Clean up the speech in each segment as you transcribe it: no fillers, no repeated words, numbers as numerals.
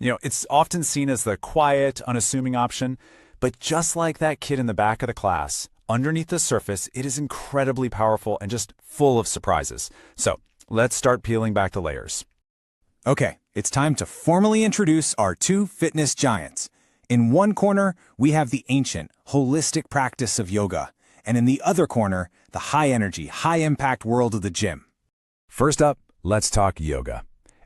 It's often seen as the quiet, unassuming option, but just like that kid in the back of the class, underneath the surface, it is incredibly powerful and just full of surprises. So let's start peeling back the layers. Okay, it's time to formally introduce our two fitness giants. In one corner, we have the ancient, holistic practice of yoga, and in the other corner, the high-energy, high-impact world of the gym. First up, let's talk yoga.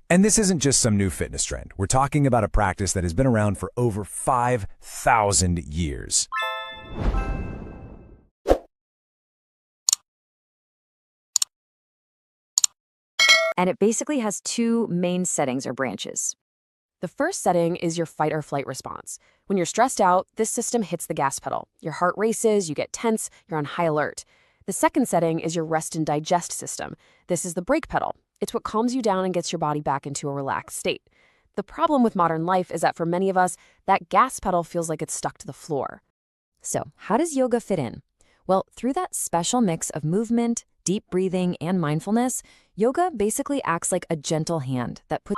And this isn't just some new fitness trend. We're talking about a practice that has been around for over 5,000 years. And it basically has two main settings or branches. The first setting is your fight or flight response. When you're stressed out, this system hits the gas pedal. Your heart races, you get tense, you're on high alert. The second setting is your rest and digest system. This is the brake pedal. It's what calms you down and gets your body back into a relaxed state. The problem with modern life is that for many of us, that gas pedal feels like it's stuck to the floor. So, how does yoga fit in? Well, through that special mix of movement, deep breathing, and mindfulness, yoga basically acts like a gentle hand that puts...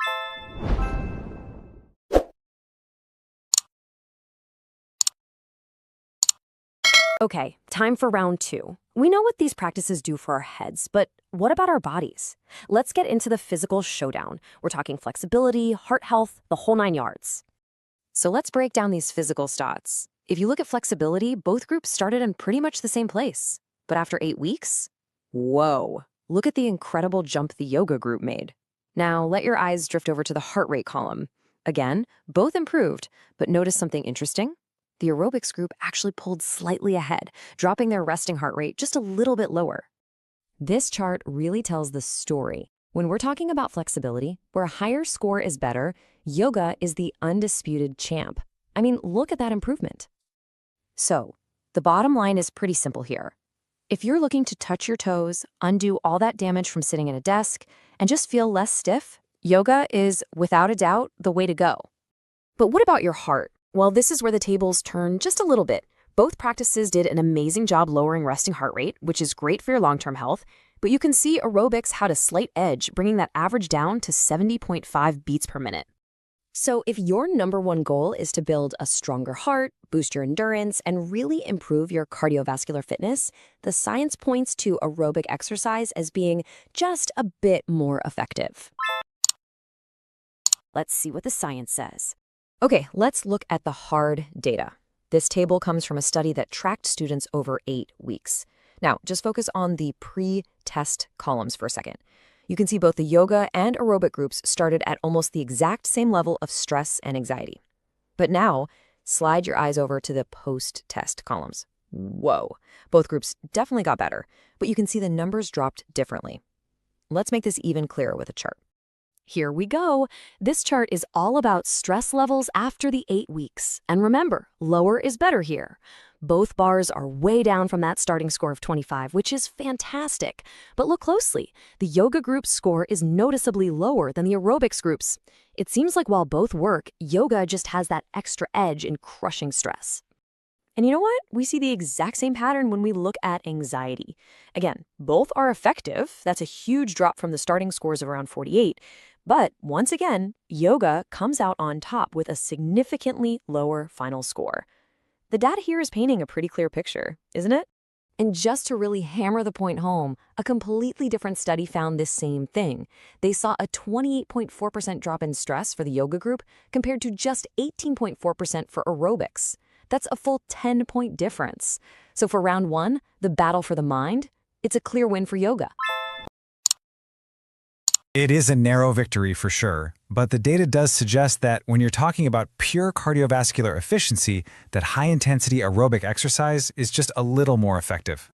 Okay, time for round two. We know what these practices do for our heads, but what about our bodies? Let's get into the physical showdown. We're talking flexibility, heart health, the whole nine yards. So let's break down these physical stats. If you look at flexibility, both groups started in pretty much the same place. But after 8 weeks, whoa, look at the incredible jump the yoga group made. Now let your eyes drift over to the heart rate column. Again, both improved, but notice something interesting? The aerobics group actually pulled slightly ahead, dropping their resting heart rate just a little bit lower. This chart really tells the story. When we're talking about flexibility, where a higher score is better, yoga is the undisputed champ. I mean, look at that improvement. So, the bottom line is pretty simple here. If you're looking to touch your toes, undo all that damage from sitting at a desk, and just feel less stiff, yoga is, without a doubt, the way to go. But what about your heart? Well, this is where the tables turn just a little bit. Both practices did an amazing job lowering resting heart rate, which is great for your long-term health, but you can see aerobics had a slight edge, bringing that average down to 70.5 beats per minute. So if your number one goal is to build a stronger heart, boost your endurance, and really improve your cardiovascular fitness, the science points to aerobic exercise as being just a bit more effective. Let's see what the science says. Okay, let's look at the hard data. This table comes from a study that tracked students over 8 weeks. Now, just focus on the pre-test columns for a second. You can see both the yoga and aerobic groups started at almost the exact same level of stress and anxiety. But now, slide your eyes over to the post-test columns. Whoa, both groups definitely got better, but you can see the numbers dropped differently. Let's make this even clearer with a chart. Here we go. This chart is all about stress levels after the 8 weeks. And remember, lower is better here. Both bars are way down from that starting score of 25, which is fantastic. But look closely. The yoga group's score is noticeably lower than the aerobics group's. It seems like while both work, yoga just has that extra edge in crushing stress. And you know what? We see the exact same pattern when we look at anxiety. Again, both are effective. That's a huge drop from the starting scores of around 48. But once again, yoga comes out on top with a significantly lower final score. The data here is painting a pretty clear picture, isn't it? And just to really hammer the point home, a completely different study found this same thing. They saw a 28.4% drop in stress for the yoga group compared to just 18.4% for aerobics. That's a full 10-point difference. So for round one, the battle for the mind, it's a clear win for yoga. It is a narrow victory for sure, but the data does suggest that when you're talking about pure cardiovascular efficiency, that high-intensity aerobic exercise is just a little more effective.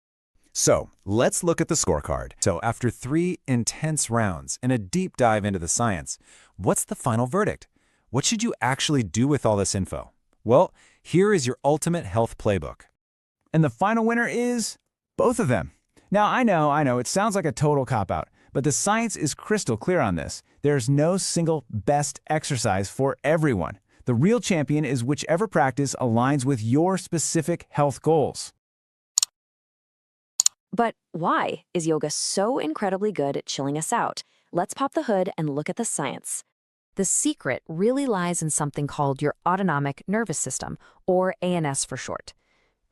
So let's look at the scorecard. So after 3 intense rounds and a deep dive into the science, what's the final verdict? What should you actually do with all this info? Well, here is your ultimate health playbook. And the final winner is both of them. Now, I know, it sounds like a total cop-out, but the science is crystal clear on this. There's no single best exercise for everyone. The real champion is whichever practice aligns with your specific health goals. But why is yoga so incredibly good at chilling us out? Let's pop the hood and look at the science. The secret really lies in something called your autonomic nervous system, or ANS for short.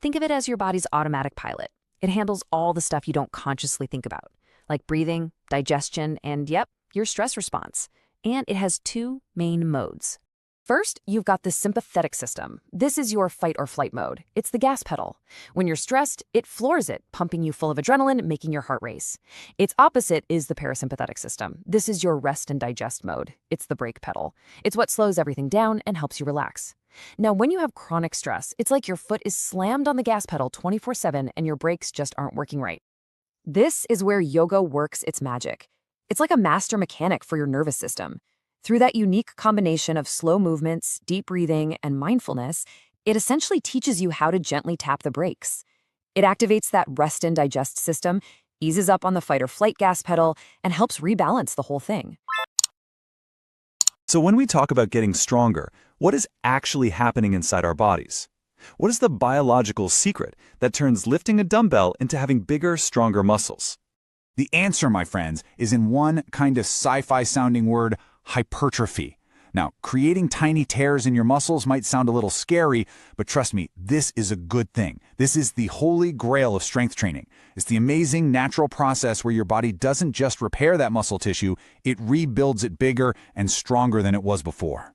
Think of it as your body's automatic pilot. It handles all the stuff you don't consciously think about, like breathing, digestion, and yep, your stress response. And it has two main modes. First, you've got the sympathetic system. This is your fight or flight mode. It's the gas pedal. When you're stressed, it floors it, pumping you full of adrenaline, making your heart race. Its opposite is the parasympathetic system. This is your rest and digest mode. It's the brake pedal. It's what slows everything down and helps you relax. Now, when you have chronic stress, it's like your foot is slammed on the gas pedal 24/7 and your brakes just aren't working right. This is where yoga works its magic. It's like a master mechanic for your nervous system. Through that unique combination of slow movements, deep breathing, and mindfulness, it essentially teaches you how to gently tap the brakes. It activates that rest and digest system, eases up on the fight or flight gas pedal, and helps rebalance the whole thing. So when we talk about getting stronger, what is actually happening inside our bodies? What is the biological secret that turns lifting a dumbbell into having bigger, stronger muscles? The answer, my friends, is in one kind of sci-fi sounding word: hypertrophy. Now, creating tiny tears in your muscles might sound a little scary, but trust me, this is a good thing. This is the holy grail of strength training. It's the amazing natural process where your body doesn't just repair that muscle tissue, it rebuilds it bigger and stronger than it was before.